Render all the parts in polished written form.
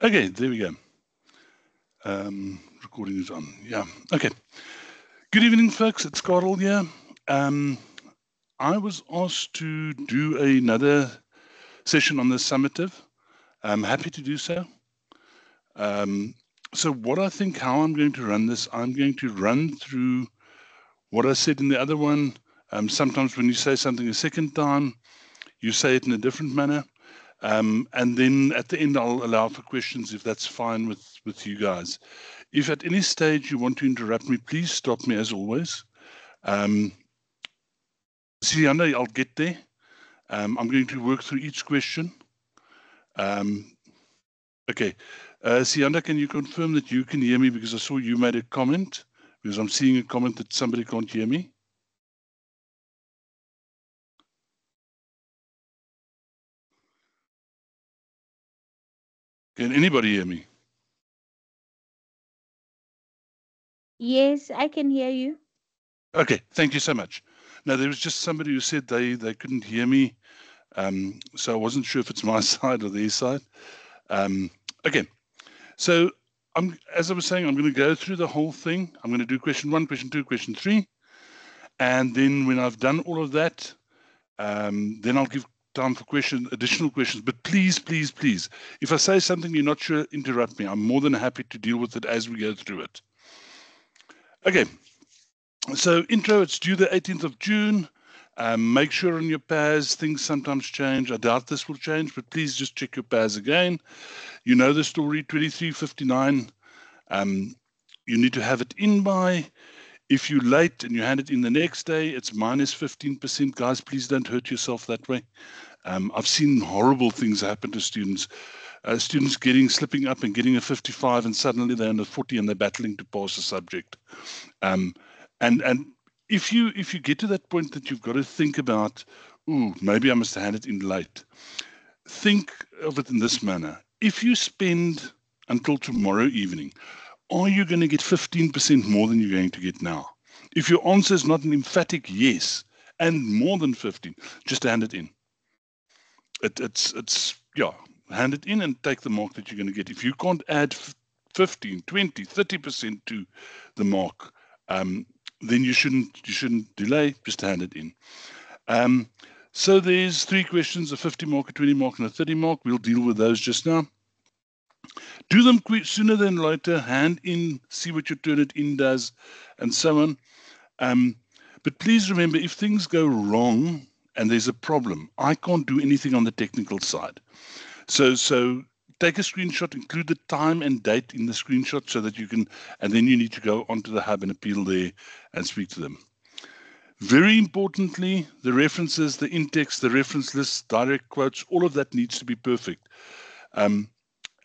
Okay, there we go. Recording is on. Yeah. Okay. Good evening, folks. It's Carl here. I was asked to do another session on the summative. I'm happy to do so. So what I think, how I'm going to run this, I'm going to run through what I said in the other one. Sometimes when you say something a second time, you say it in a different manner. And then at the end, I'll allow for questions if that's fine with you guys. If at any stage you want to interrupt me, please stop me as always. Sianda, I'll get there. I'm going to work through each question. Okay. Sianda, can you confirm that you can hear me? Because I saw you made a comment, because I'm seeing a comment that somebody can't hear me. Can anybody hear me? Yes, I can hear you. Okay, thank you so much. Now, there was just somebody who said they couldn't hear me, so I wasn't sure if it's my side or their side. Okay, so as I was saying, I'm going to go through the whole thing. I'm going to do question 1, question 2, question 3. And then when I've done all of that, then I'll give time for additional questions. But please, please, please, if I say something you're not sure, interrupt me. I'm more than happy to deal with it as we go through it. Okay, so intro, it's due the 18th of June. Make sure on your PAS, things sometimes change. I doubt this will change, but please just check your PAS again. You know the story, 2359. You need to have it in by. If you're late and you hand it in the next day, it's minus 15%. Guys, please don't hurt yourself that way. I've seen horrible things happen to students. Students slipping up and getting a 55, and suddenly they're under 40 and they're battling to pass the subject. And if you get to that point that you've got to think about, ooh, maybe I must hand it in late. Think of it in this manner. If you spend until tomorrow evening, are you going to get 15% more than you're going to get now? If your answer is not an emphatic yes and more than 15, just hand it in. Yeah, hand it in and take the mark that you're going to get. If you can't add 15, 20, 30% to the mark, then you shouldn't delay, just hand it in. So there's 3 questions, a 50 mark, a 20 mark, and a 30 mark. We'll deal with those just now. Do them quick, sooner than later, hand in, see what your Turnitin does, and so on. But please remember, if things go wrong and there's a problem, I can't do anything on the technical side. So take a screenshot, include the time and date in the screenshot so that you can, and then you need to go onto the hub and appeal there and speak to them. Very importantly, the references, the in-text, the reference lists, direct quotes, all of that needs to be perfect.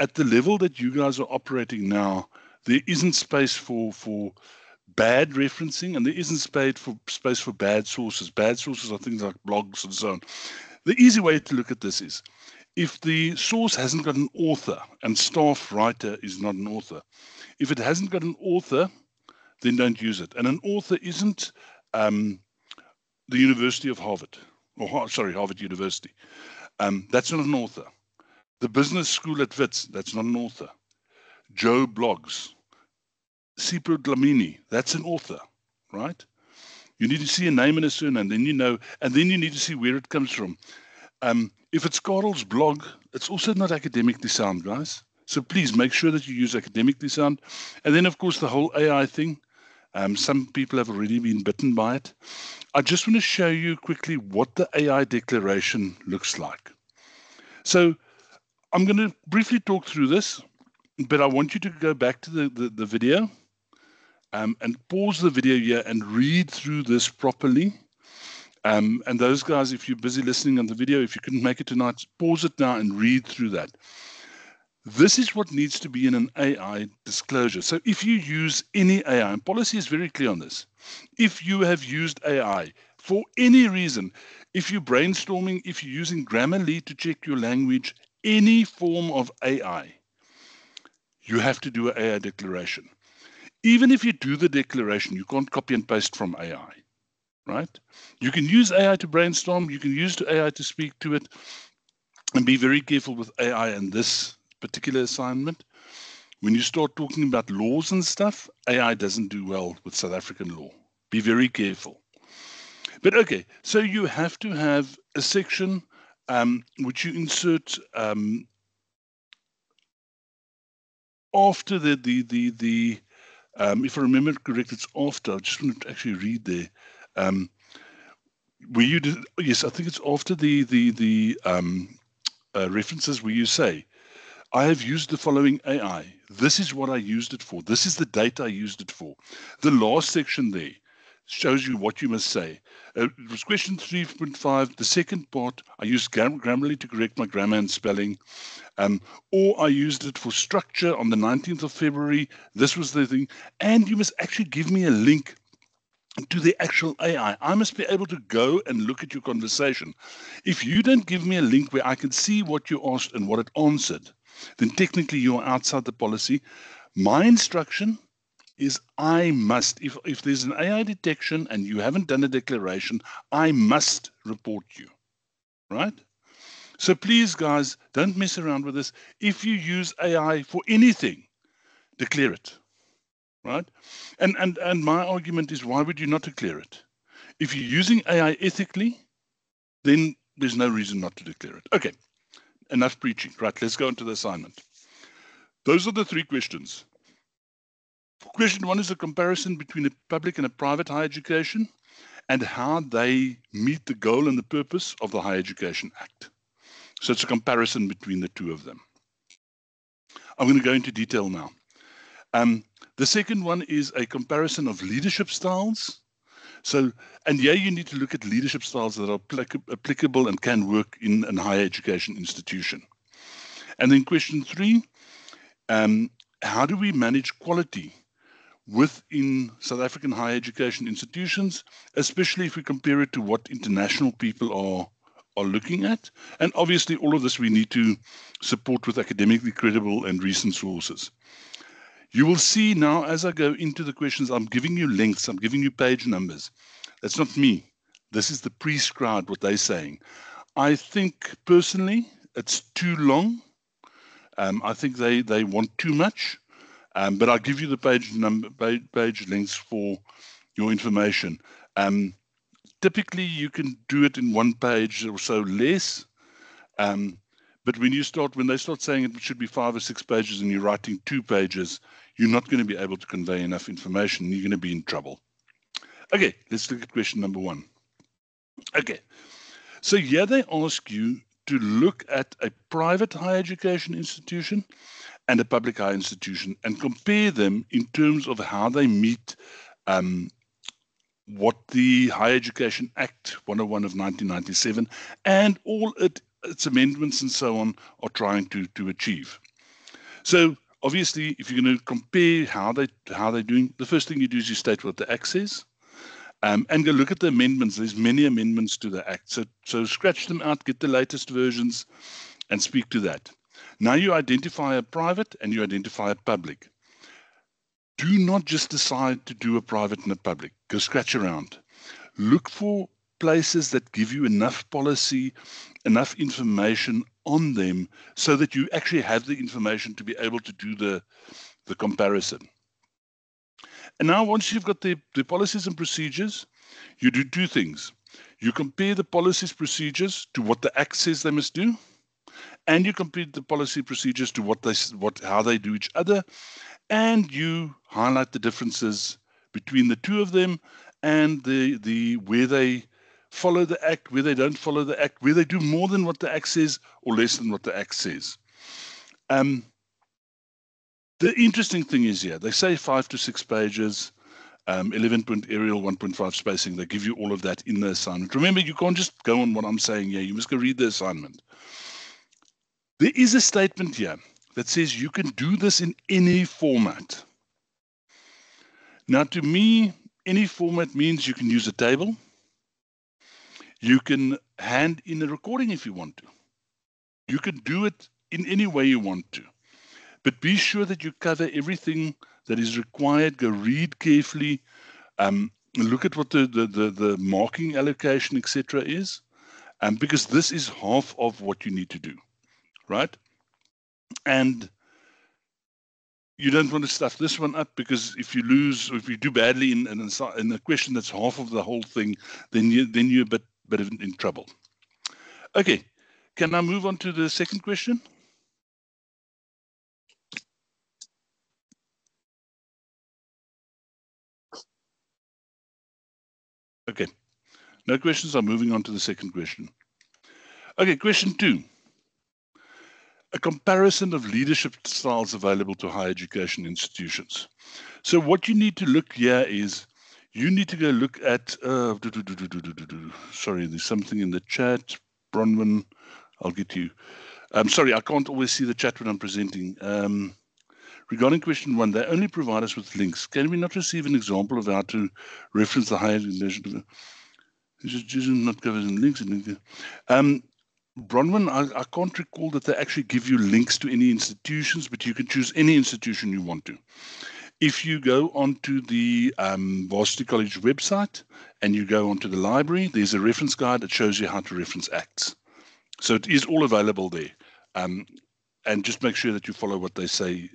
At the level that you guys are operating now, there isn't space for bad referencing, and there isn't space for bad sources. Bad sources are things like blogs and so on. The easy way to look at this is, if the source hasn't got an author, and staff writer is not an author, if it hasn't got an author, then don't use it. And an author isn't the University of Harvard, or sorry, Harvard University. That's not an author. The business school at Wits, that's not an author. Joe Blogs, Sipho Dlamini, that's an author, right? You need to see a name and a surname, then you know, and then you need to see where it comes from. If it's Carl's blog, it's also not academically sound, guys. So please make sure that you use academically sound. And then, of course, the whole AI thing. Some people have already been bitten by it. I just want to show you quickly what the AI declaration looks like. So I'm going to briefly talk through this, but I want you to go back to the video and pause the video here and read through this properly. And those guys, if you're busy listening on the video, if you couldn't make it tonight, pause it now and read through that. This is what needs to be in an AI disclosure. So if you use any AI, and policy is very clear on this, if you have used AI for any reason, if you're brainstorming, if you're using Grammarly to check your language, any form of AI, you have to do an AI declaration. Even if you do the declaration, you can't copy and paste from AI, right? You can use AI to brainstorm, you can use AI to speak to it, and be very careful with AI and this particular assignment. When you start talking about laws and stuff, AI doesn't do well with South African law. Be very careful. But okay, so you have to have a section which you insert after the if I remember correct, it's after. I just want to actually read there. Where you did, yes, I think it's after the references where you say, I have used the following AI. This is what I used it for. This is the date I used it for. The last section there shows you what you must say. It was question 3.5. The second part, I used Grammarly to correct my grammar and spelling. Or I used it for structure on the 19th of February. This was the thing. And you must actually give me a link to the actual AI. I must be able to go and look at your conversation. If you don't give me a link where I can see what you asked and what it answered, then technically you are outside the policy. My instruction is I must, if there's an AI detection and you haven't done a declaration, I must report you, right? So please, guys, don't mess around with this. If you use AI for anything, declare it, right? And my argument is, why would you not declare it? If you're using AI ethically, then there's no reason not to declare it. Okay, enough preaching. Right, let's go into the assignment. Those are the three questions. Question one is a comparison between a public and a private higher education and how they meet the goal and the purpose of the Higher Education Act. So it's a comparison between the two of them. I'm going to go into detail now. The second one is a comparison of leadership styles. So, and yeah, you need to look at leadership styles that are applicable and can work in a higher education institution. And then question three, how do we manage quality within South African higher education institutions, especially if we compare it to what international people are looking at? And obviously all of this we need to support with academically credible and recent sources. You will see now as I go into the questions, I'm giving you links, I'm giving you page numbers. That's not me. This is the prescribed, what they're saying. I think personally it's too long. I think they want too much. But I'll give you the page links for your information. Typically, you can do it in one page or so less. But when they start saying it should be 5 or 6 pages and you're writing 2 pages, you're not going to be able to convey enough information. You're going to be in trouble. Okay, let's look at question number 1. Okay, so here they ask you to look at a private higher education institution and a public higher institution and compare them in terms of how they meet what the Higher Education Act 101 of 1997 and all its amendments and so on are trying to achieve. So obviously, if you're going to compare how they're doing, the first thing you do is you state what the Act says, and go look at the amendments. There's many amendments to the Act, so scratch them out, get the latest versions, and speak to that. Now you identify a private and you identify a public. Do not just decide to do a private and a public. Go scratch around. Look for places that give you enough policy, enough information on them so that you actually have the information to be able to do the comparison. And now once you've got the policies and procedures, you do 2 things. You compare the policies procedures to what the Act says they must do, and you compare the policy procedures to how they do each other, and you highlight the differences between the 2 of them and the where they follow the Act, where they don't follow the Act, where they do more than what the Act says or less than what the Act says. The interesting thing is here, they say 5 to 6 pages, 11-point aerial, 1.5 spacing. They give you all of that in the assignment. Remember, you can't just go on what I'm saying here. You must go read the assignment. There is a statement here that says you can do this in any format. Now, to me, any format means you can use a table. You can hand in a recording if you want to. You can do it in any way you want to. But be sure that you cover everything that is required. Go read carefully. Look at what the marking allocation, etc. is. Because this is half of what you need to do, right? And you don't want to stuff this one up, because if you lose, or if you do badly in a question that's half of the whole thing, then you're a bit in trouble. Okay, can I move on to the second question? Okay, no questions. I'm moving on to the second question. Okay, question 2. A comparison of leadership styles available to higher education institutions. So what you need to look here is, you need to go look at, sorry, there's something in the chat. Bronwyn, I'll get you. Sorry, I can't always see the chat when I'm presenting. Regarding question 1, they only provide us with links. Can we not receive an example of how to reference the higher education? Not covered in links. Bronwyn, I can't recall that they actually give you links to any institutions, but you can choose any institution you want to. If you go onto the Varsity College website and you go onto the library, there's a reference guide that shows you how to reference acts. So it is all available there. And just make sure that you follow what they say.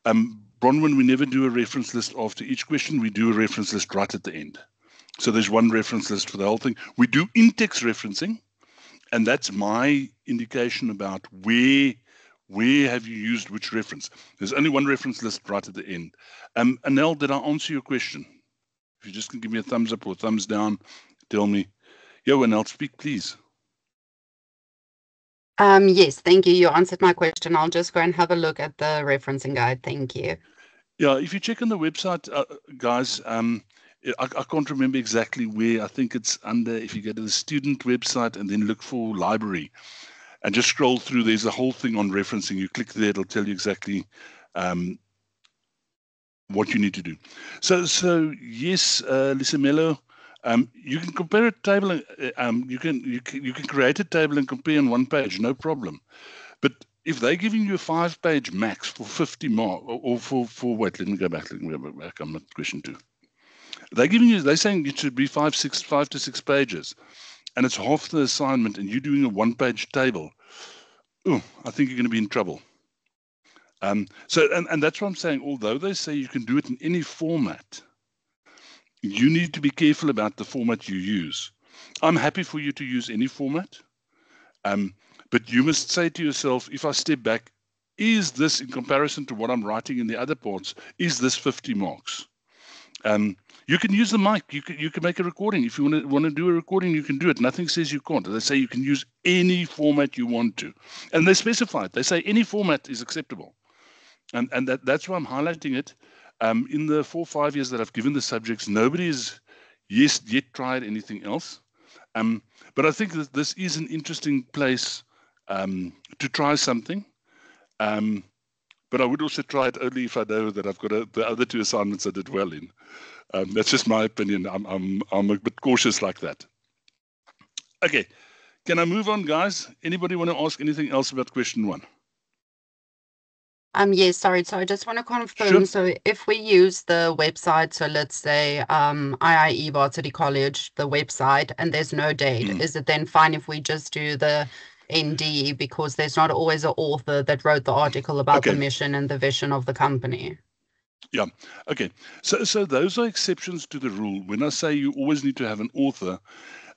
Bronwyn, we never do a reference list after each question. We do a reference list right at the end. So there's one reference list for the whole thing. We do in-text referencing, and that's my indication about where have you used which reference. There's only one reference list right at the end. Anel, did I answer your question? If you just can give me a thumbs up or a thumbs down, tell me. Yo, Anel, speak, please. Yes, thank you. You answered my question. I'll just go and have a look at the referencing guide. Thank you. Yeah, if you check on the website, guys, I can't remember exactly where. I think it's under, if you go to the student website and then look for library and just scroll through, there's a whole thing on referencing. You click there, it'll tell you exactly what you need to do. So yes, Lisa Mello, you can compare a table, you can create a table and compare on one page, no problem. But if they're giving you a 5-page max for 50 mark, or for wait, let me go back. I'm at question 2. They're saying it should be 5 to 6 pages, and it's half the assignment, and you're doing a 1-page table. Oh, I think you're going to be in trouble. So that's what I'm saying. Although they say you can do it in any format, you need to be careful about the format you use. I'm happy for you to use any format, but you must say to yourself, if I step back, is this, in comparison to what I'm writing in the other parts, is this 50 marks? You can use the mic. You can make a recording. If you want to do a recording, you can do it. Nothing says you can't. They say you can use any format you want to, and they specify it. They say any format is acceptable, and that's why I'm highlighting it. In the 4 or 5 years that I've given the subjects, nobody has yet tried anything else. But I think that this is an interesting place to try something. But I would also try it only if I know that I've got the other 2 assignments I did well in. That's just my opinion. I'm a bit cautious like that. Okay, can I move on, guys? Anybody want to ask anything else about question 1? Yes, sorry. So I just want to confirm. Sure. So if we use the website, so let's say IIE Varsity College, the website, and there's no date, is it then fine if we just do the ND, because there's not always an author that wrote the article about the mission and the vision of the company? Yeah. Okay. So those are exceptions to the rule. When I say you always need to have an author,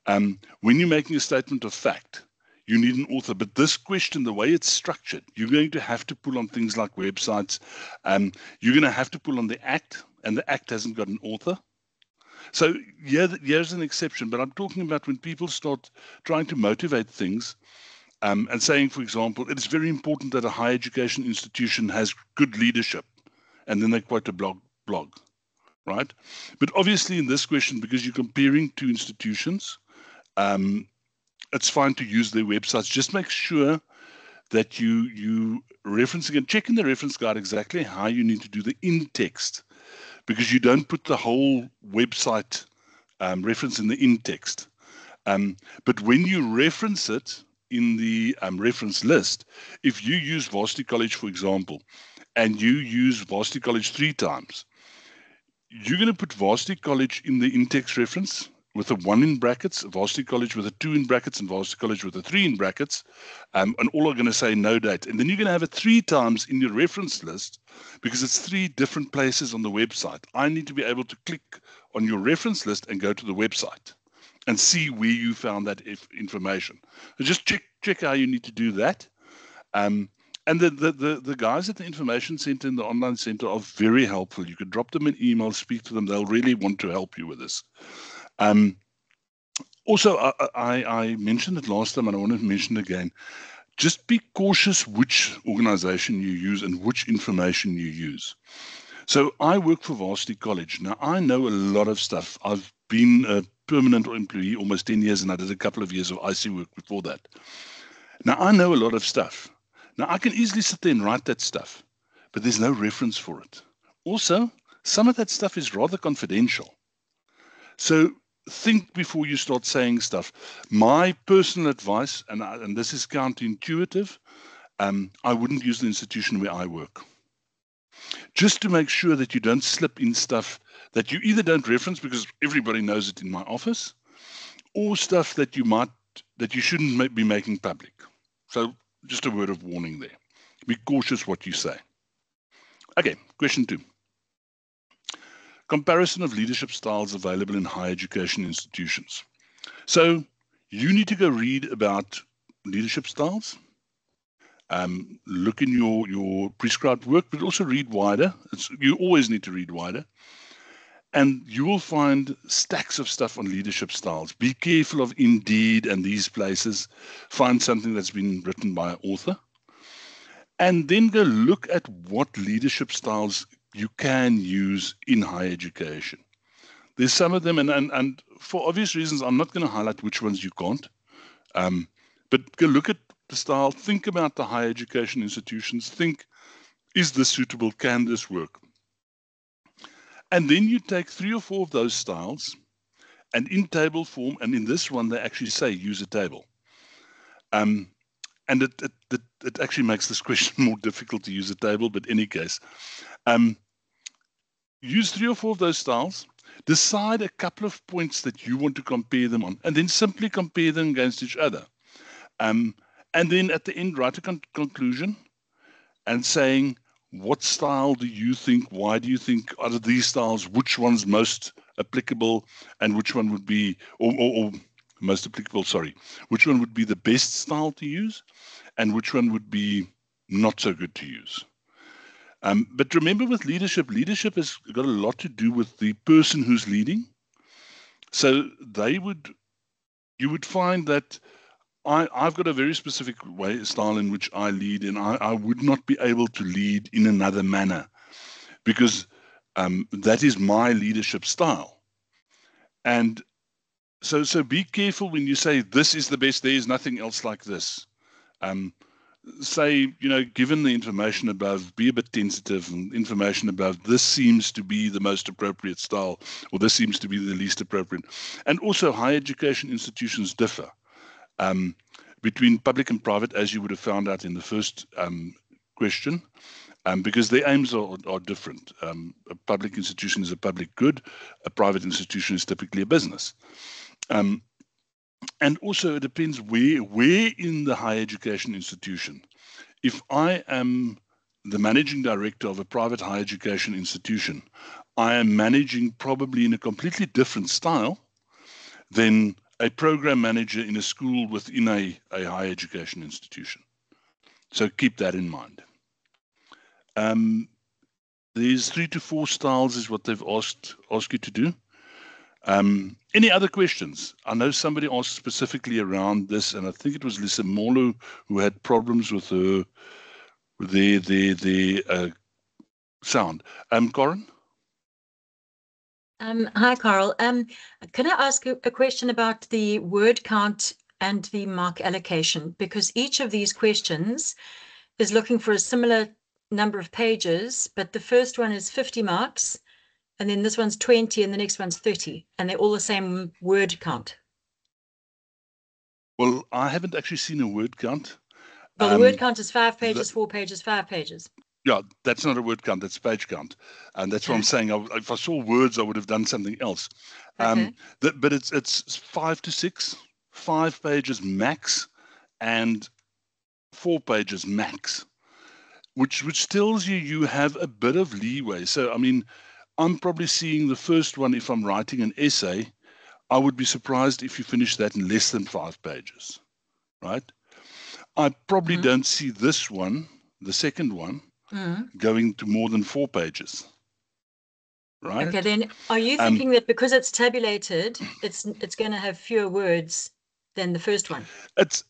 when you're making a statement of fact, you need an author. But this question, the way it's structured, you're going to have to pull on things like websites. You're going to have to pull on the Act, and the Act hasn't got an author. So here's an exception. But I'm talking about when people start trying to motivate things, and saying, for example, it is very important that a higher education institution has good leadership. And then they quote a blog, right? But obviously in this question, because you're comparing 2 institutions, it's fine to use their websites. Just make sure that you referencing and check in the reference guide exactly how you need to do the in-text, because you don't put the whole website reference in the in-text. But when you reference it in the reference list, if you use Varsity College, for example, and you use Varsity College 3 times, you're going to put Varsity College in the in-text reference with a 1 in brackets, Varsity College with a 2 in brackets, and Varsity College with a 3 in brackets, and all are going to say no date. And then you're going to have it 3 times in your reference list because it's 3 different places on the website. I need to be able to click on your reference list and go to the website and see where you found that information. So just check how you need to do that. And the guys at the Information Center and the Online Center are very helpful. You could drop them an email, speak to them. They'll really want to help you with this. Also, I mentioned it last time and I want to mention it again. Just be cautious which organization you use and which information you use. So I work for Varsity College. Now, I know a lot of stuff. I've been a permanent employee almost 10 years, and I did a couple of years of IC work before that. Now, I know a lot of stuff. Now, I can easily sit there and write that stuff, but there's no reference for it. Also, some of that stuff is rather confidential. So think before you start saying stuff. My personal advice, and this is counterintuitive, I wouldn't use the institution where I work. Just to make sure that you don't slip in stuff that you either don't reference because everybody knows it in my office, or stuff that you shouldn't be making public. So just a word of warning there. Be cautious what you say. Okay, question 2. Comparison of leadership styles available in higher education institutions. So you need to go read about leadership styles. Look in your prescribed work, but also read wider. You always need to read wider. And you will find stacks of stuff on leadership styles. Be careful of Indeed and these places. Find something that's been written by an author. And then go look at what leadership styles you can use in higher education. There's some of them, and for obvious reasons, I'm not going to highlight which ones you can't. But go look at the style. Think about the higher education institutions. Think, is this suitable? Can this work? And then you take 3 or 4 of those styles, and in table form, and in this one, they actually say use a table. And it actually makes this question more difficult to use a table, but in any case, use 3 or 4 of those styles, decide a couple of points that you want to compare them on, and then simply compare them against each other. And then at the end, write a conclusion and saying, what style do you think, why do you think out of these styles, which one's most applicable and which one would be, or most applicable, sorry, which one would be the best style to use and which one would be not so good to use. But remember with leadership has got a lot to do with the person who's leading. So you would find that I've got a very specific style in which I lead, and I would not be able to lead in another manner because that is my leadership style. And so be careful when you say this is the best, there is nothing else like this. Say, given the information above, be a bit tentative, and information above, this seems to be the most appropriate style, or this seems to be the least appropriate. And also higher education institutions differ. Between public and private, as you would have found out in the first question, because their aims are different. A public institution is a public good, a private institution is typically a business. And also it depends where in the higher education institution. If I am the managing director of a private higher education institution, I am managing probably in a completely different style than a program manager in a school within a higher education institution. So keep that in mind. There's 3 to 4 styles is what they've asked you to do. Any other questions? I know somebody asked specifically around this, and I think it was Lisa Molo who had problems with their sound. Corin? Hi, Carl. Can I ask a question about the word count and the mark allocation? Because each of these questions is looking for a similar number of pages, but the first one is 50 marks, and then this one's 20, and the next one's 30, and they're all the same word count. Well, I haven't actually seen a word count. Well, the word count is 5 pages, 4 pages, 5 pages. Yeah, that's not a word count, that's page count. And that's what I'm saying. If I saw words, I would have done something else. Okay. But it's 5 to 6, 5 pages max, and 4 pages max, which tells you have a bit of leeway. So, I mean, I'm probably seeing the first one. If I'm writing an essay, I would be surprised if you finish that in less than 5 pages, right? I probably don't see this one, the second one, going to more than 4 pages, right? Okay, then are you thinking that because it's tabulated, it's going to have fewer words than the first one? It's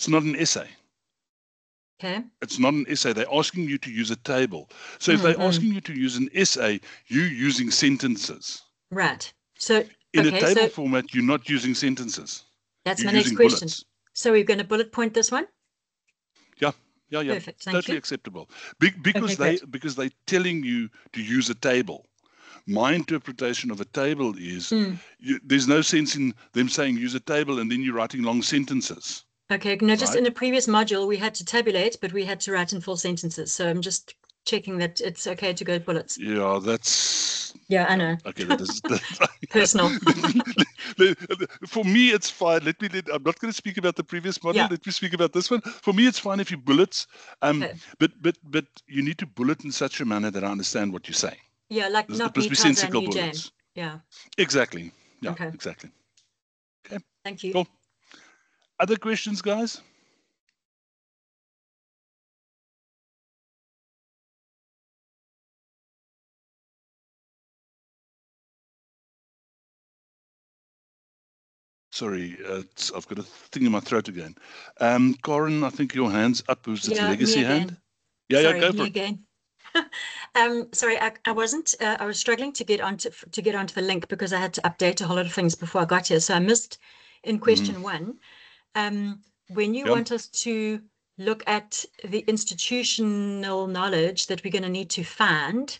not an essay. Okay. It's not an essay. They're asking you to use a table. So if they're asking you to use an essay, you're using sentences. Right. So in a table format, you're not using sentences. That's you're my next using question. bullets. So we're going to bullet point this one? Yeah. Perfect. Thank Totally you. acceptable. Because they're telling you to use a table. My interpretation of a table is there's no sense in them saying use a table and then you're writing long sentences. Okay. No, just in the previous module, we had to tabulate, but we had to write in full sentences. So I'm just checking that it's okay to go bullets. Yeah, that's... Yeah, I know. Okay, that is... Personal. For me, it's fine. I'm not going to speak about the previous model. Yeah. Let me speak about this one. For me, it's fine if you bullets. Okay. But you need to bullet in such a manner that I understand what you're saying. Yeah, like not me, Tarzan, you, Jane. Yeah. Exactly. Yeah, okay. Exactly. Okay. Thank you. Cool. Other questions, guys? Sorry, I've got a thing in my throat again. Corin, I think your hand's up. Who's this legacy hand? Sorry, go for it. Again. Sorry, I wasn't. I was struggling to get onto the link because I had to update a whole lot of things before I got here. So I missed in question 1. When you want us to look at the institutional knowledge that we're going to need to find,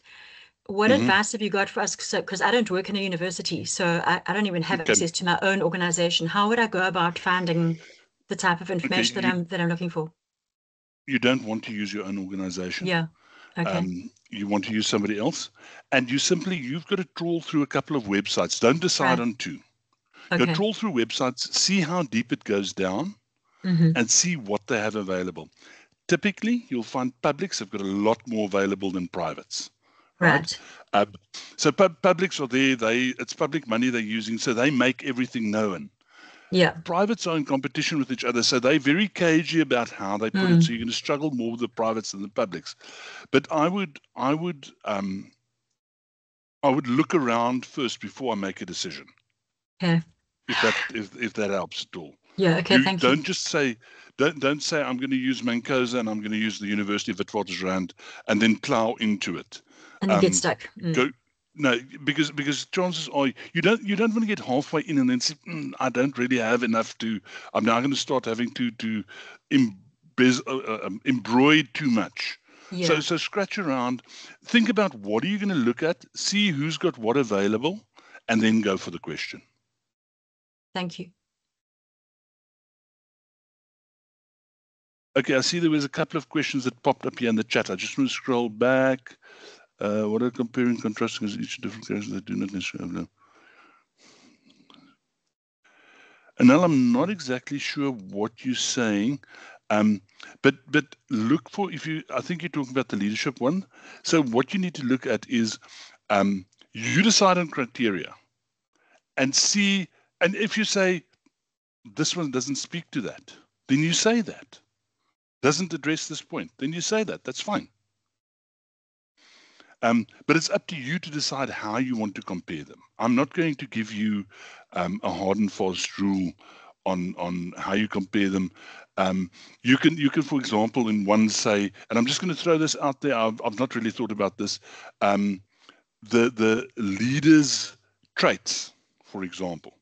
what advice have you got for us? Because I don't work in a university, so I don't even have access to my own organization. How would I go about finding the type of information that I'm looking for? You don't want to use your own organization. Yeah. Okay. You want to use somebody else, and you've got to trawl through a couple of websites. Don't decide on 2. Okay. Go trawl through websites, see how deep it goes down, and see what they have available. Typically, you'll find publics have got a lot more available than privates. Right. So publics are there. It's public money they're using, so they make everything known. Yeah. Privates are in competition with each other, so they're very cagey about how they put it. So you're going to struggle more with the privates than the publics. But I would look around first before I make a decision. Okay. If that helps at all. Yeah. Okay. Thank you. Don't just say. Don't say I'm going to use Mancosa and I'm going to use the University of Witwatersrand and then plow into it. And then get stuck. No, because chances are you don't want to get halfway in and then say, I don't really have enough to. I'm now going to start having to embroid too much. Yeah. So scratch around, think about what are you going to look at, see who's got what available, and then go for the question. Thank you. Okay, I see there was a couple of questions that popped up here in the chat. I just want to scroll back. What are comparing and contrasting as each different cases that do not necessarily have them? And now I'm not exactly sure what you're saying, but look for I think you're talking about the leadership one. So what you need to look at is you decide on criteria and see, and if you say this one doesn't speak to that, then you say that. Doesn't address this point, then you say that. That's fine. But it's up to you to decide how you want to compare them. I'm not going to give you a hard and fast rule on how you compare them. You can, for example, in one say, and I'm just going to throw this out there. I've not really thought about this. The leader's traits, for example.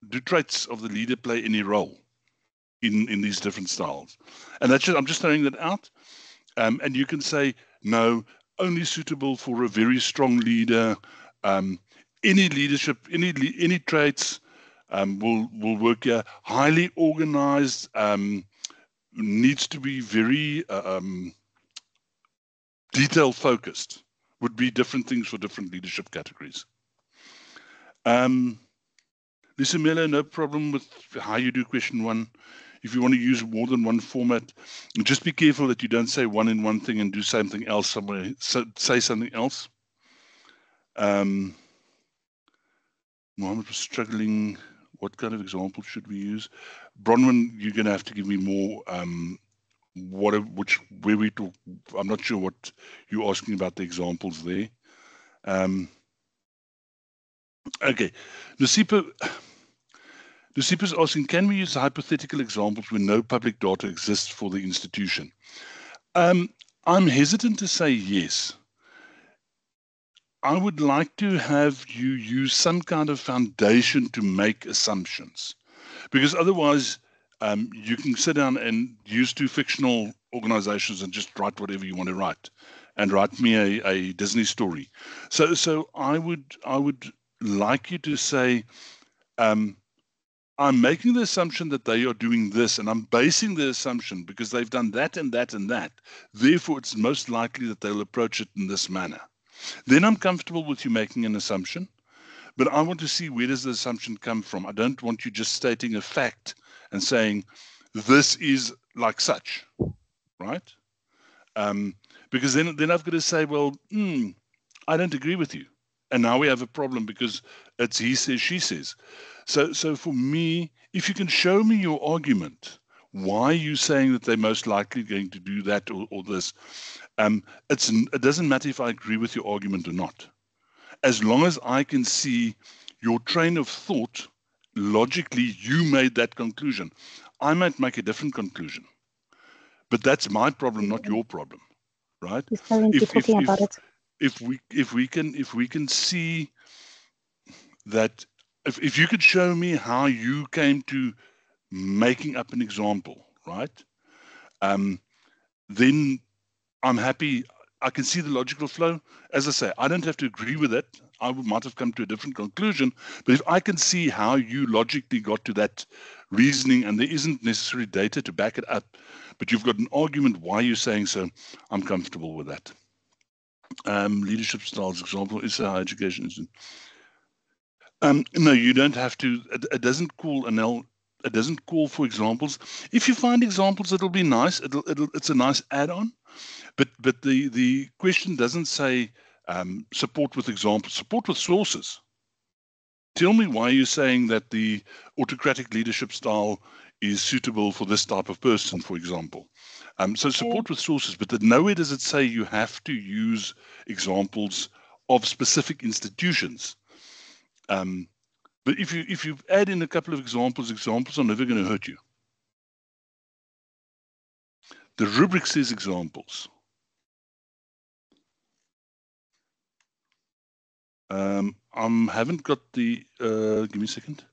Do traits of the leader play any role in these different styles? And I'm just throwing that out. And you can say no. Only suitable for a very strong leader. Any leadership, any traits will work here. Highly organized, needs to be very detail focused would be different things for different leadership categories. Lisa Miller, no problem with how you do question 1. If you want to use more than one format, just be careful that you don't say one in one thing and do something else somewhere. So say something else. Mohammed was struggling. What kind of example should we use? Bronwyn, you're going to have to give me more. Where we talk. I'm not sure what you're asking about the examples there. Okay, Lucipa's asking, can we use hypothetical examples when no public data exists for the institution? I'm hesitant to say yes. I would like to have you use some kind of foundation to make assumptions, because otherwise you can sit down and use 2 fictional organizations and just write whatever you want to write, and write me a Disney story. So I would like you to say, I'm making the assumption that they are doing this, and I'm basing the assumption because they've done that and that and that. Therefore, it's most likely that they'll approach it in this manner. Then I'm comfortable with you making an assumption, but I want to see, where does the assumption come from? I don't want you just stating a fact and saying, this is like such, right? Because then I've got to say, well, I don't agree with you. And now we have a problem because it's he says, she says. So for me, if you can show me your argument, why are you saying that they're most likely going to do that or this? It doesn't matter if I agree with your argument or not. As long as I can see your train of thought, logically, you made that conclusion. I might make a different conclusion, but that's my problem, not your problem, right? If we can see that, if you could show me how you came to making up an example, right? Then I'm happy. I can see the logical flow. As I say, I don't have to agree with it. I might have come to a different conclusion, but if I can see how you logically got to that reasoning, and there isn't necessary data to back it up, but you've got an argument why you're saying so, I'm comfortable with that. Leadership styles example is higher education. No, you don't have to. It doesn't call it doesn't call for examples. If you find examples, it'll be nice. It's a nice add-on. But the question doesn't say support with examples, support with sources. Tell me why you're saying that the autocratic leadership style is suitable for this type of person, for example. So support with sources, but nowhere does it say you have to use examples of specific institutions. But if you add in a couple of examples are never going to hurt you. The rubric says examples. Haven't got the, give me a second.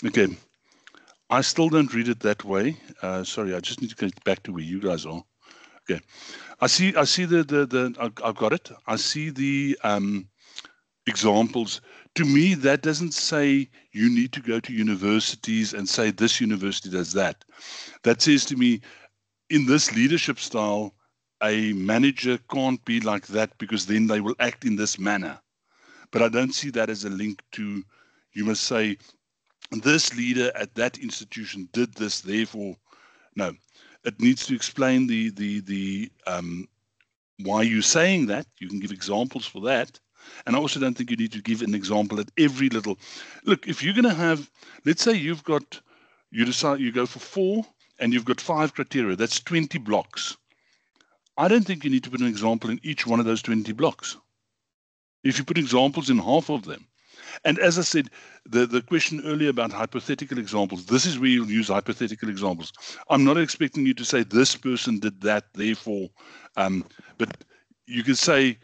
Okay, I still don't read it that way. Sorry, I just need to get back to where you guys are. Okay, I see I've got it. I see the examples. To me, that doesn't say you need to go to universities and say this university does that. That says to me, in this leadership style, a manager can't be like that because then they will act in this manner. But I don't see that as a link to, you must say, this leader at that institution did this, therefore, no. It needs to explain the why you're saying that. You can give examples for that. And I also don't think you need to give an example at every little. Look, if you're going to have, let's say you decide you go for 4 and you've got 5 criteria, that's 20 blocks. I don't think you need to put an example in each one of those 20 blocks. If you put examples in half of them. And as I said, the question earlier about hypothetical examples, this is where you'll use hypothetical examples. I'm not expecting you to say this person did that, therefore, but you could say,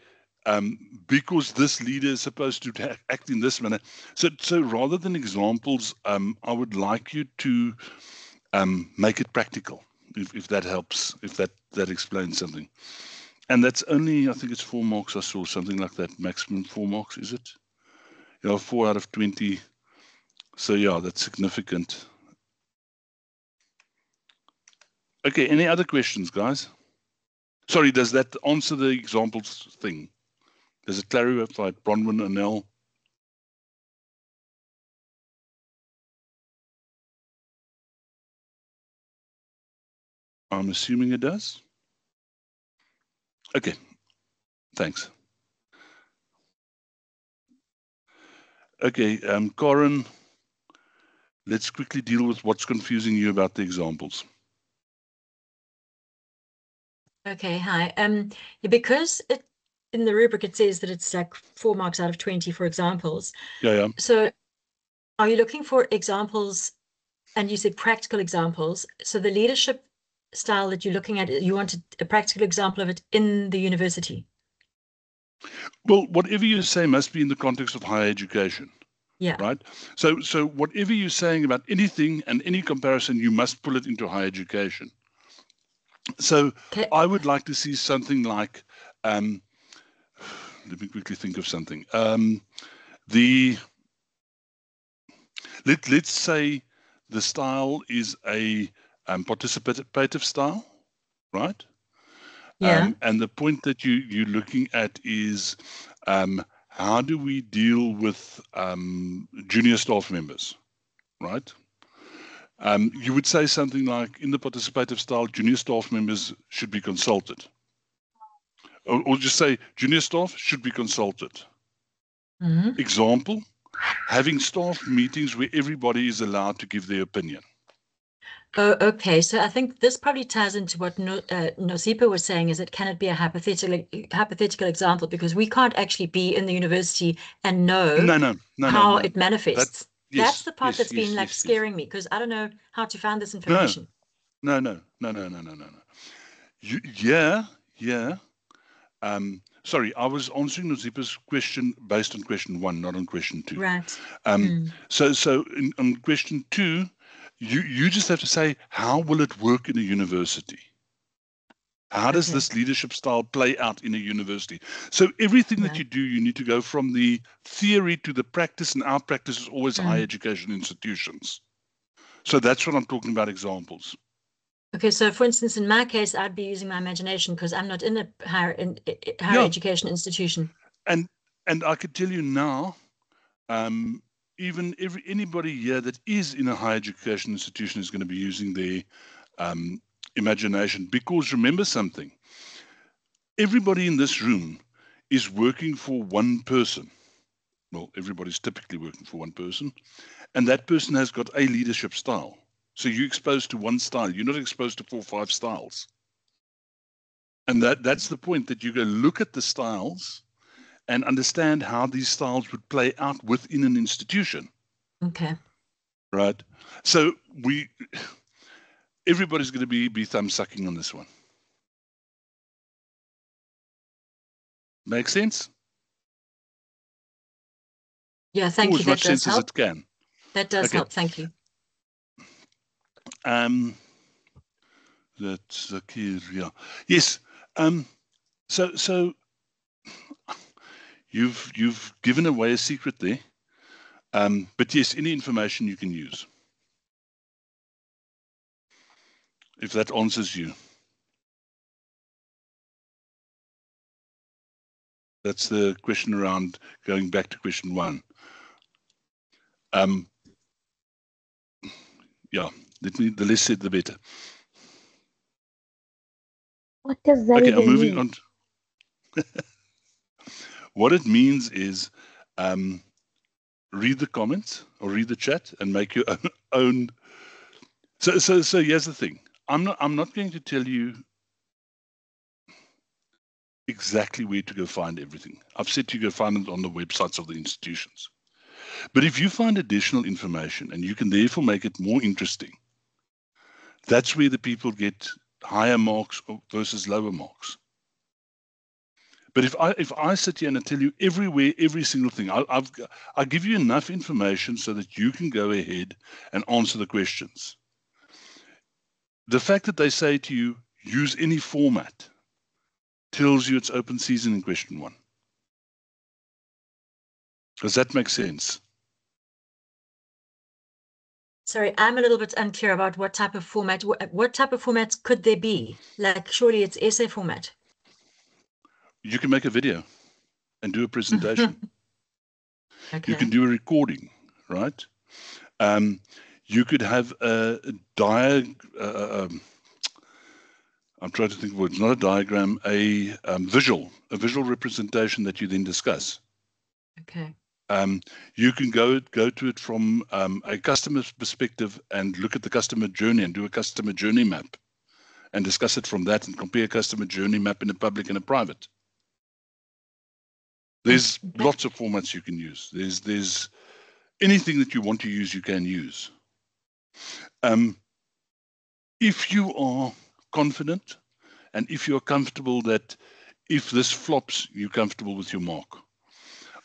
because this leader is supposed to act in this manner. So rather than examples, I would like you to make it practical, if that helps, if that explains something. And that's only, I think it's 4 marks. I saw something like that, maximum 4 marks, is it? 4 out of 20. So yeah, that's significant. Okay, any other questions, guys? Sorry, does that answer the examples thing? Does it clarify Bronwyn and Nell? I'm assuming it does. Okay, thanks. Okay, Corin, let's quickly deal with what's confusing you about the examples. Okay, hi. Because in the rubric it says that it's like 4 marks out of 20 for examples. Yeah. So are you looking for examples, and you said practical examples? So the leadership style that you're looking at, you wanted a practical example of it in the university? Well, whatever you say must be in the context of higher education. Yeah. Right. So whatever you're saying about anything and any comparison, you must pull it into higher education. So Okay. I would like to see something like, let me quickly think of something. Let's say the style is a participative style, right? Yeah. And the point that you're looking at is how do we deal with junior staff members, right? You would say something like, in the participative style, junior staff members should be consulted. Or just say, junior staff should be consulted. Mm-hmm. Example, having staff meetings where everybody is allowed to give their opinion. Oh, okay. So I think this probably ties into what Nosipa was saying, is it can it be a hypothetical example, because we can't actually be in the university and know how it manifests. That's the part that's been like scaring me, because I don't know how to find this information. No. Sorry, I was answering Nosipa's question based on question 1, not on question 2. Right. So on question 2, you just have to say, how will it work in a university? How does this leadership style play out in a university? So everything that you do, you need to go from the theory to the practice, and our practice is always higher education institutions. So that's what I'm talking about, examples. Okay, so for instance, in my case, I'd be using my imagination because I'm not in a higher education institution. And I could tell you now, even anybody here that is in a higher education institution is going to be using their imagination, because remember something, everybody in this room is working for one person. Well, everybody's typically working for one person, and that person has got a leadership style. So you're exposed to one style. You're not exposed to 4 or 5 styles. And that's the point, that you go look at the styles and understand how these styles would play out within an institution. Okay. Right. So everybody's going to be thumb sucking on this one. Make sense? Yeah, thank you. As much sense as it can. That does help. Thank you. That's okay. Yeah. Yes. So you've given away a secret there. But yes, any information you can use, if that answers you. That's the question around going back to question 1. Yeah, the less said, the better. What does that Okay, I'm even moving mean? on. What it means is read the comments or read the chat and make your own. So here's the thing. I'm not going to tell you exactly where to go find everything. I've said to you go find it on the websites of the institutions. But if you find additional information and you can therefore make it more interesting, that's where the people get higher marks versus lower marks. But if I sit here and I tell you everywhere, every single thing, I'll give you enough information so that you can go ahead and answer the questions. The fact that they say to you, use any format, tells you it's open season in question 1. Does that make sense? Sorry, I'm a little bit unclear about what type of format. What type of formats could there be? Like, surely it's essay format. You can make a video and do a presentation. Okay. You can do a recording, right? You could have a I'm trying to think of words, not a diagram, a visual representation that you then discuss. Okay. You can go to it from a customer's perspective and look at the customer journey and do a customer journey map and discuss it from that and compare customer journey map in a public and a private. There's lots of formats you can use. There's anything that you want to use, you can use. If you are confident and if you're comfortable that if this flops, you're comfortable with your mark.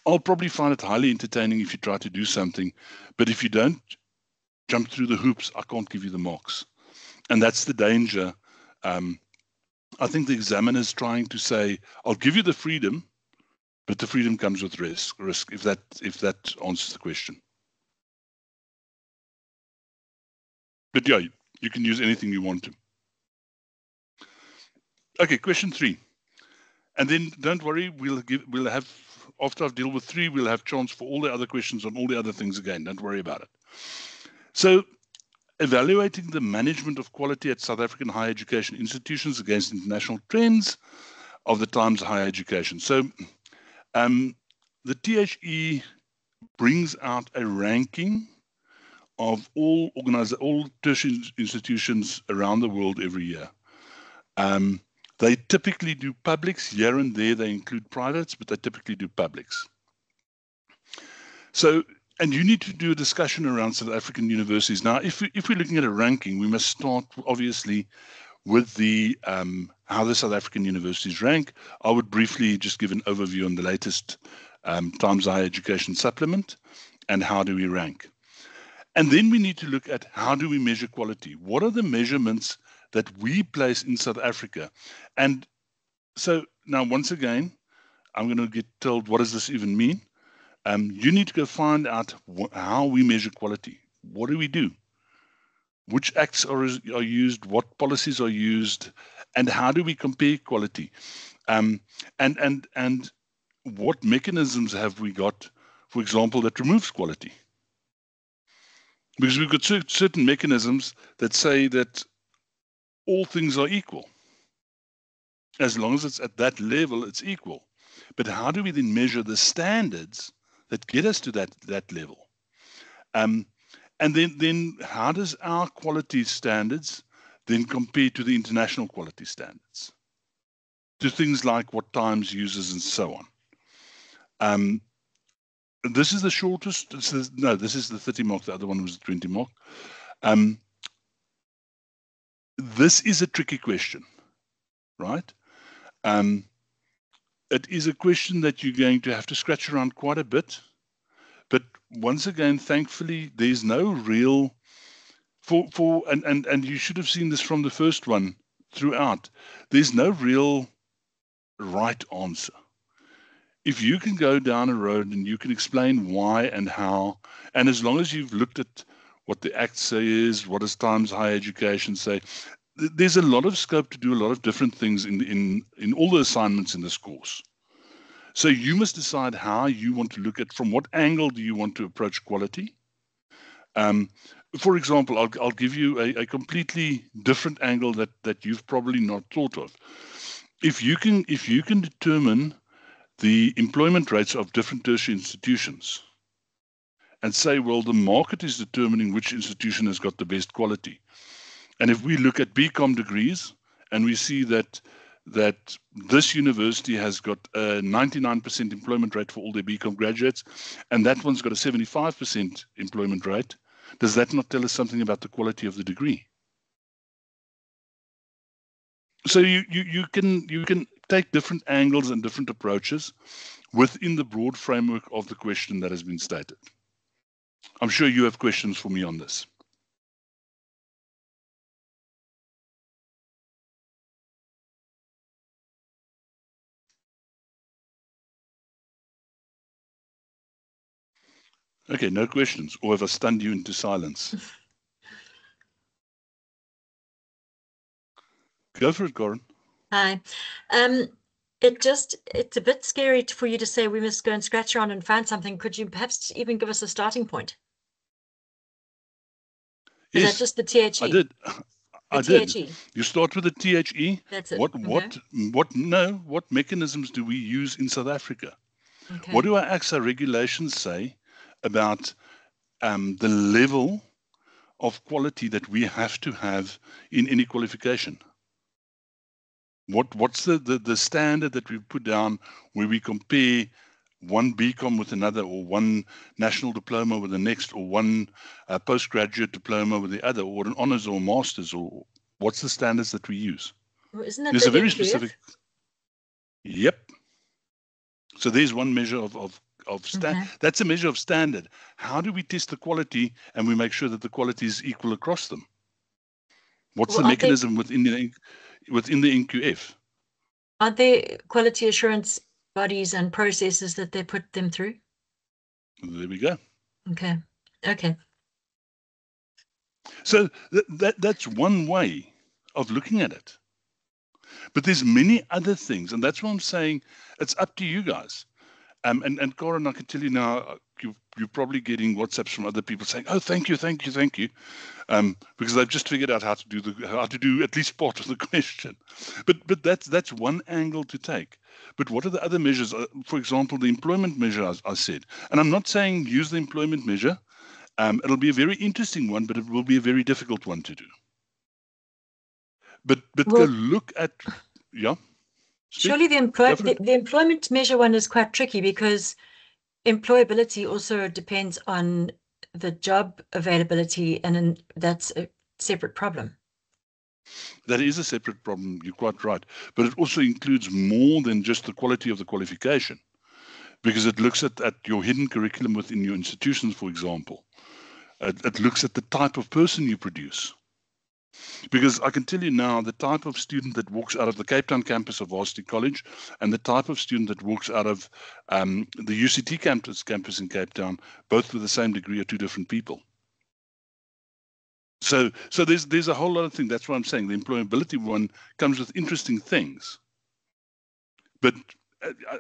I'll probably find it highly entertaining if you try to do something, but if you don't jump through the hoops, I can't give you the marks. And that's the danger. I think the examiner is trying to say, I'll give you the freedom, but the freedom comes with risk, if that answers the question. But yeah, you can use anything you want to. Okay, question 3. And then don't worry, we'll have, after I've dealt with 3, we'll have chance for all the other questions on all the other things again. Don't worry about it. So, evaluating the management of quality at South African higher education institutions against international trends of the times of higher education. So, the THE brings out a ranking of all tertiary institutions around the world every year. They typically do publics. Here and there they include privates, but they typically do publics. So, and you need to do a discussion around South African universities. Now, if we're looking at a ranking, we must start obviously with the how the South African universities rank. I would briefly just give an overview on the latest Times Higher Education supplement and how do we rank. And then we need to look at how do we measure quality? What are the measurements that we place in South Africa? And so now, once again, I'm going to get told, what does this even mean? You need to go find out how we measure quality. What do we do? Which acts are used? What policies are used? And how do we compare quality? And what mechanisms have we got, for example, that removes quality? Because we've got certain mechanisms that say that all things are equal. As long as it's at that level, it's equal. But how do we then measure the standards that get us to that level? And then how does our quality standards then compare to the international quality standards? To things like what Times uses and so on. This is the shortest. This is the 30 mark. The other one was the 20 mark. This is a tricky question, right? It is a question that you're going to have to scratch around quite a bit. But once again, thankfully, there's no real and you should have seen this from the first one throughout. There's no real right answer. If you can go down a road and you can explain why and how, and as long as you've looked at what the Act says, what does Times Higher Education say, there's a lot of scope to do a lot of different things in all the assignments in this course. So you must decide how you want to look at, from what angle do you want to approach quality. For example, I'll give you a completely different angle that you've probably not thought of. If you can determine the employment rates of different tertiary institutions and say, well, the market is determining which institution has got the best quality. And if we look at BCom degrees and we see that this university has got a 99% employment rate for all their BCom graduates, and that one's got a 75% employment rate, does that not tell us something about the quality of the degree? So you can take different angles and different approaches within the broad framework of the question that has been stated. I'm sure you have questions for me on this. Okay, no questions. Or have I stunned you into silence? Go for it, Corin. Hi. It's a bit scary for you to say we must go and scratch around and find something. Could you perhaps even give us a starting point? Is Yes, that just the THE? I did. I The did. THE. You start with the THE. That's it. What mechanisms do we use in South Africa? Okay. What do our AXA regulations say about the level of quality that we have to have in any qualification? What's the standard that we put down where we compare one BCom with another, or one national diploma with the next, or one postgraduate diploma with the other, or an honors or masters, or what's the standards that we use? Well, isn't that There's the a very NQF? specific. Yep. So there's one measure of that's a measure of standard. How do we test the quality and we make sure that the quality is equal across them? What's the mechanism within the NQF? Aren't there quality assurance bodies and processes that they put them through? There we go. Okay. Okay. So that's one way of looking at it. But there's many other things, and that's why I'm saying it's up to you guys. And Corin, I can tell you now, you're probably getting WhatsApps from other people saying, "Oh, thank you," because they've just figured out how to do at least part of the question. But that's one angle to take. But what are the other measures? For example, the employment measure, I said, and I'm not saying use the employment measure. It'll be a very interesting one, but it will be a very difficult one to do. But go look at, yeah. Surely the employment measure one is quite tricky, because employability also depends on the job availability, and that's a separate problem. That is a separate problem, you're quite right. But it also includes more than just the quality of the qualification, because it looks at your hidden curriculum within your institutions, for example. It looks at the type of person you produce. Because I can tell you now, the type of student that walks out of the Cape Town campus of Varsity College and the type of student that walks out of the UCT campus in Cape Town, both with the same degree, are two different people. So there's a whole lot of things. That's why I'm saying the employability one comes with interesting things. But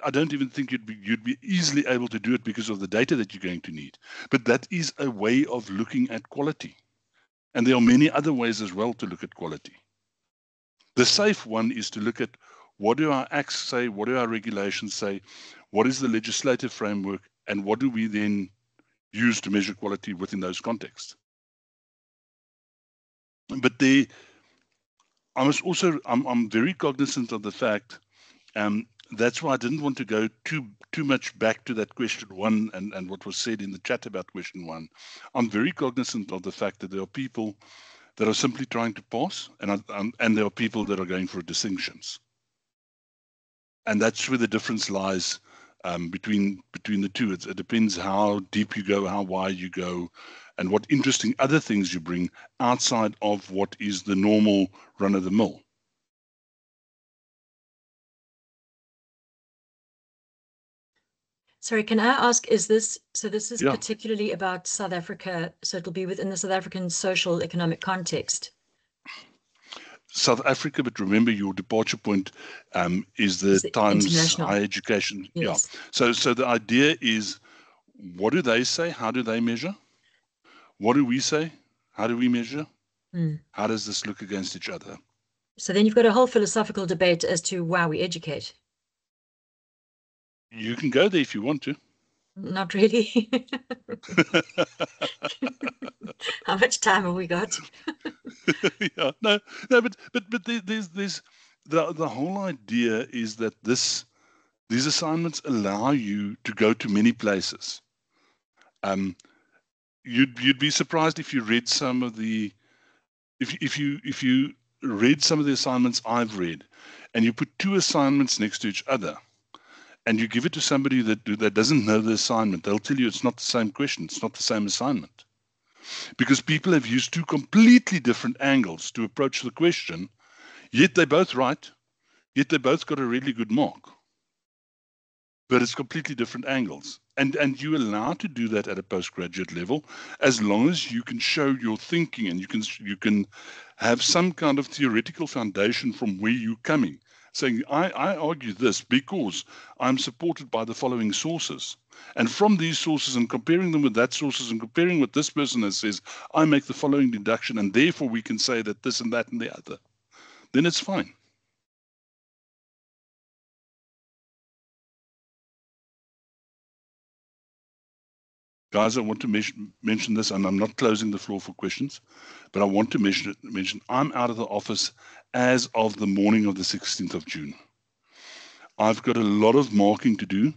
I don't even think you'd be easily able to do it because of the data that you're going to need. But that is a way of looking at quality. And there are many other ways as well to look at quality. The safe one is to look at what do our acts say, what do our regulations say, what is the legislative framework, and what do we then use to measure quality within those contexts. But I'm very cognizant of the fact, that's why I didn't want to go too much back to that question one and what was said in the chat about question one. I'm very cognizant of the fact that there are people that are simply trying to pass, and there are people that are going for distinctions. And that's where the difference lies between the two. It depends how deep you go, how wide you go, and what interesting other things you bring outside of what is the normal run-of-the-mill. Sorry, can I ask, this is particularly about South Africa, so it'll be within the South African social economic context? South Africa, but remember your departure point is the Times Higher Education. Yes. Yeah. So the idea is, what do they say? How do they measure? What do we say? How do we measure? How does this look against each other? So then you've got a whole philosophical debate as to why we educate. You can go there if you want to. Not really. How much time have we got? Yeah, no, but there's the whole idea is that these assignments allow you to go to many places. You'd be surprised if you read some of the if you read some of the assignments I've read, and you put two assignments next to each other, and you give it to somebody that doesn't know the assignment, they'll tell you it's not the same question, it's not the same assignment. Because people have used two completely different angles to approach the question, yet they're both right, yet they both got a really good mark. But it's completely different angles. and you're allowed to do that at a postgraduate level, as long as you can show your thinking and you can have some kind of theoretical foundation from where you're coming, saying, I argue this because I'm supported by the following sources. And from these sources and comparing them with that sources and comparing what this person has says, I make the following deduction, and therefore we can say that this and that and the other. Then it's fine. Guys, I want to mention this, and I'm not closing the floor for questions, but I want to mention I'm out of the office as of the morning of the 16th of June. I've got a lot of marking to do,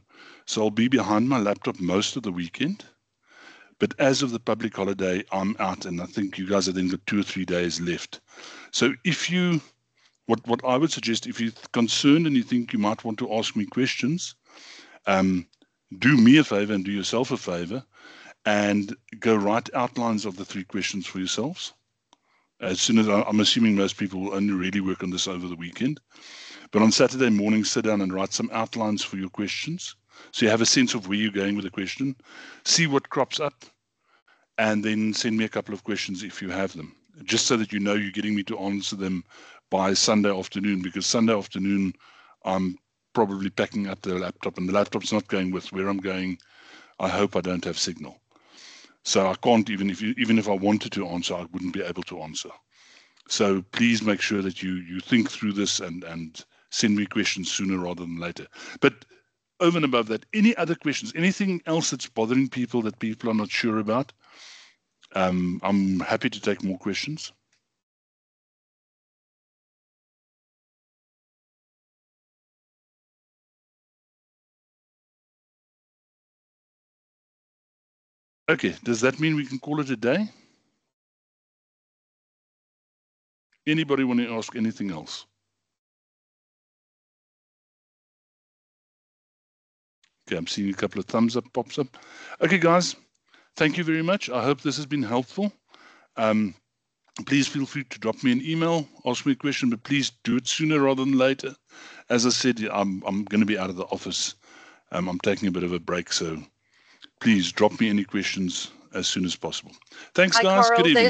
so I'll be behind my laptop most of the weekend. But as of the public holiday, I'm out, and I think you guys have then got 2 or 3 days left. So if you, what I would suggest, if you're concerned and you think you might want to ask me questions, do me a favor and do yourself a favor and go write outlines of the 3 questions for yourselves. As soon as I'm assuming most people will only really work on this over the weekend. But on Saturday morning, sit down and write some outlines for your questions. So you have a sense of where you're going with the question, see what crops up, and then send me a couple of questions if you have them, just so that you know you're getting me to answer them by Sunday afternoon, because Sunday afternoon, I'm probably packing up the laptop, and the laptop's not going with where I'm going. I hope I don't have signal. So I can't, even if I wanted to answer, I wouldn't be able to answer. So please make sure that you think through this and send me questions sooner rather than later. But over and above that, any other questions, anything else that's bothering people that people are not sure about, I'm happy to take more questions. Okay, does that mean we can call it a day? Anybody want to ask anything else? Okay, I'm seeing a couple of thumbs up, pops up. Okay, guys, thank you very much. I hope this has been helpful. Please feel free to drop me an email, ask me a question, but please do it sooner rather than later. As I said, I'm going to be out of the office. I'm taking a bit of a break, so please drop me any questions as soon as possible. Thanks, Hi, guys. Carl. Good evening.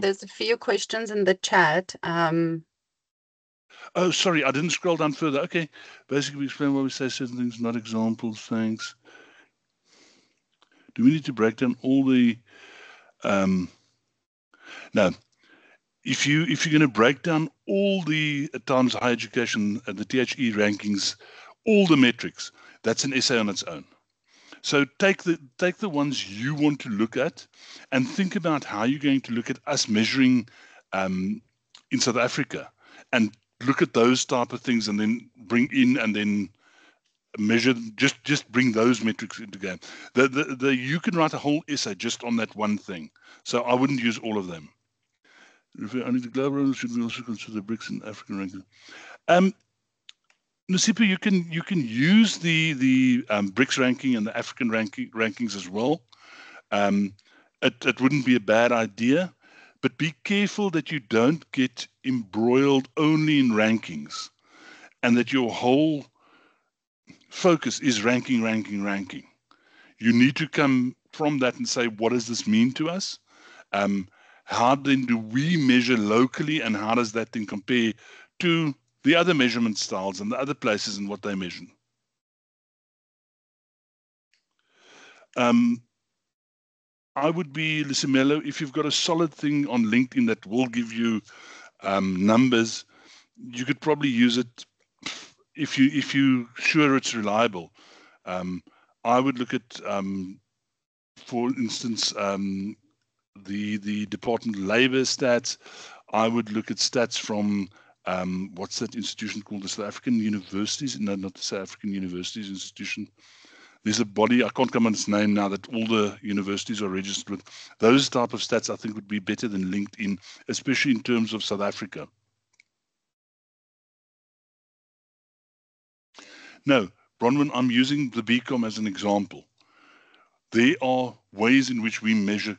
There's a few questions in the chat. Oh, sorry, I didn't scroll down further. Okay, basically we explain why we say certain things, not examples. Thanks. Do we need to break down all the? No. If you're going to break down all the Times Higher Education, the THE rankings, all the metrics, that's an essay on its own. So take the ones you want to look at, and think about how you're going to look at us measuring in South Africa, and look at those type of things, and then bring in and then measure. Just bring those metrics into game. You can write a whole essay just on that one thing. So I wouldn't use all of them. Refer only to global, should we also consider BRICS and African ranking? Nasipa, you can use the BRICS ranking and the African rankings as well. It wouldn't be a bad idea, but be careful that you don't get embroiled only in rankings, and that your whole focus is ranking. You need to come from that and say, what does this mean to us? How then do we measure locally, and how does that then compare to the other measurement styles and the other places and what they measure? I would be, Lisimelo, if you've got a solid thing on LinkedIn that will give you numbers, you could probably use it if you sure it's reliable. I would look at, for instance, the Department of Labor stats. I would look at stats from what's that institution called? The South African Universities? No, not the South African Universities Institution. There's a body, I can't come on its name now, that all the universities are registered with. Those type of stats I think would be better than LinkedIn, especially in terms of South Africa. No, Bronwyn, I'm using the BCom as an example. There are ways in which we measure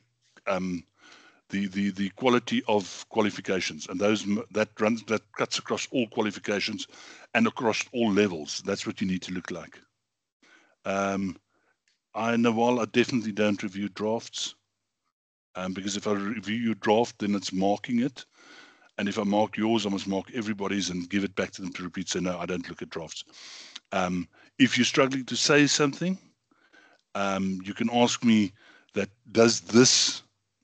the quality of qualifications, and that cuts across all qualifications and across all levels. That's what you need to look like. Nawal, I definitely don't review drafts. Because if I review your draft, then it's marking it. And if I mark yours, I must mark everybody's and give it back to them to repeat. So no, I don't look at drafts. If you're struggling to say something, you can ask me that, does this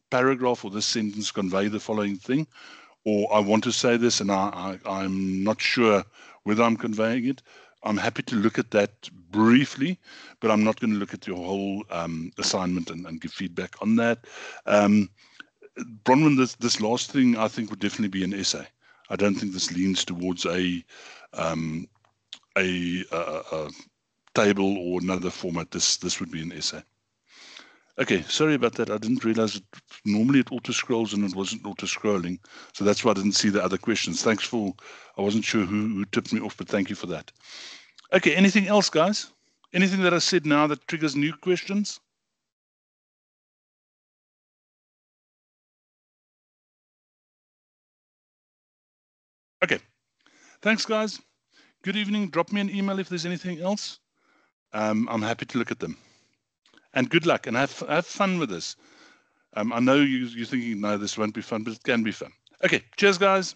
paragraph or this sentence convey the following thing? Or I want to say this and I'm not sure whether I'm conveying it. I'm happy to look at that briefly, but I'm not going to look at your whole assignment and give feedback on that. Bronwyn, this last thing I think would definitely be an essay. I don't think this leans towards a table or another format. This would be an essay. Okay, sorry about that. I didn't realize it. Normally it auto scrolls and it wasn't auto scrolling, so that's why I didn't see the other questions. Thanks for. I wasn't sure who tipped me off, but thank you for that. Okay, anything else, guys? Anything that I said now that triggers new questions? Okay, thanks, guys. Good evening. Drop me an email if there's anything else. I'm happy to look at them. And good luck, and have fun with this. I know you're thinking, no, this won't be fun, but it can be fun. Okay, cheers, guys.